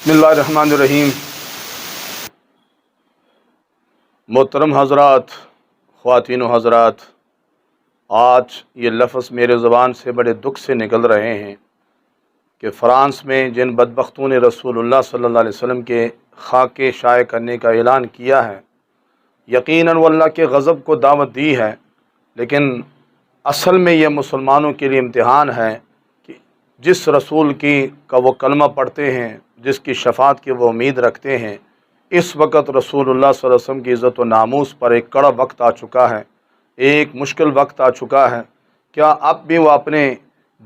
بسم اللہ الرحمن الرحیم۔ محترم حضرات، خواتین و حضرات، آج یہ لفظ میرے زبان سے بڑے دکھ سے نکل رہے ہیں کہ فرانس میں جن بدبختوں نے رسول اللہ صلی اللہ علیہ وسلم کے خاکے شائع کرنے کا اعلان کیا ہے، یقیناً وہ اللہ کے غضب کو دعوت دی ہے، لیکن اصل میں یہ مسلمانوں کے لیے امتحان ہے کہ جس رسول کا وہ کلمہ پڑھتے ہیں، جس کی شفاعت کی وہ امید رکھتے ہیں، اس وقت رسول اللہ صلی اللہ علیہ وسلم کی عزت و ناموس پر ایک کڑا وقت آ چکا ہے، ایک مشکل وقت آ چکا ہے۔ کیا اب بھی وہ اپنے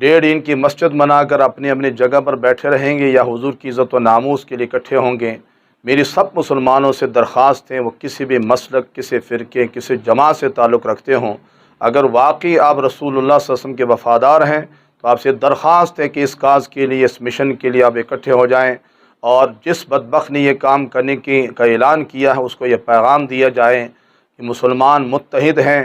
1.5 انچ کی مسجد بنا کر اپنی جگہ پر بیٹھے رہیں گے یا حضور کی عزت و ناموس کے لیے اکٹھے ہوں گے؟ میری سب مسلمانوں سے درخواست ہے، وہ کسی بھی مسلک، کسی فرقے، کسی جماعت سے تعلق رکھتے ہوں، اگر واقعی آپ رسول اللہ صلی اللہ علیہ وسلم کے وفادار ہیں تو آپ سے درخواست ہے کہ اس کاز کے لیے، اس مشن کے لیے آپ اکٹھے ہو جائیں، اور جس بدبخت نے یہ کام کرنے کا اعلان کیا ہے اس کو یہ پیغام دیا جائے کہ مسلمان متحد ہیں،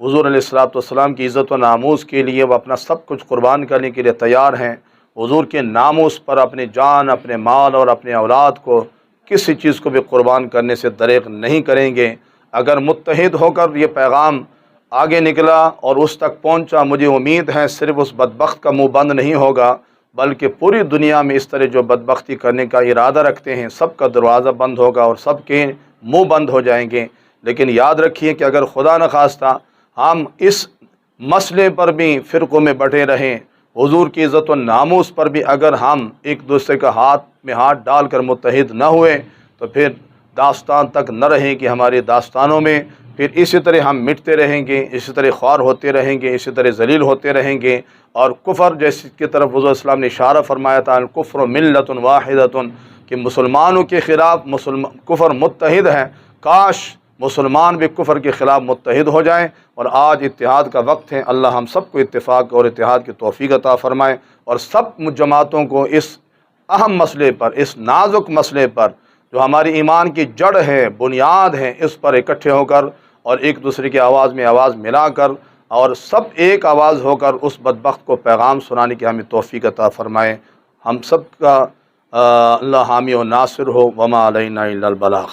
حضور علیہ الصلوۃ والسلام کی عزت و ناموس کے لیے وہ اپنا سب کچھ قربان کرنے کے لیے تیار ہیں، حضور کے ناموس پر اپنی جان، اپنے مال اور اپنے اولاد کو کسی چیز کو بھی قربان کرنے سے دریغ نہیں کریں گے۔ اگر متحد ہو کر یہ پیغام آگے نکلا اور اس تک پہنچا، مجھے امید ہے صرف اس بدبخت کا منہ بند نہیں ہوگا، بلکہ پوری دنیا میں اس طرح جو بدبختی کرنے کا ارادہ رکھتے ہیں سب کا دروازہ بند ہوگا اور سب کے منہ بند ہو جائیں گے۔ لیکن یاد رکھیے کہ اگر خدا نخواستہ ہم اس مسئلے پر بھی فرقوں میں بٹے رہیں، حضور کی عزت و ناموس پر بھی اگر ہم ایک دوسرے کا ہاتھ میں ہاتھ ڈال کر متحد نہ ہوئے تو پھر داستان تک نہ رہے کہ ہماری داستانوں میں پھر اسی طرح ہم مٹتے رہیں گے، اسی طرح خوار ہوتے رہیں گے، اسی طرح ذلیل ہوتے رہیں گے، اور کفر جیسی کی طرف حضور اسلام نے اشارہ فرمایا تھا، الکفر ملت واحدۃ، کہ مسلمانوں کے خلاف کفر متحد ہے، کاش مسلمان بھی کفر کے خلاف متحد ہو جائیں، اور آج اتحاد کا وقت ہے۔ اللہ ہم سب کو اتفاق اور اتحاد کی توفیق عطا فرمائے، اور سب جماعتوں کو اس اہم مسئلے پر، اس نازک مسئلے پر جو ہماری ایمان کی جڑ ہے، بنیاد ہے، اس پر اکٹھے ہو کر اور ایک دوسرے کی آواز میں آواز ملا کر اور سب ایک آواز ہو کر اس بدبخت کو پیغام سنانے کی ہمیں توفیق عطا فرمائے۔ ہم سب کا اللہ حامی و ناصر ہو، وما علینا الا البلاغ۔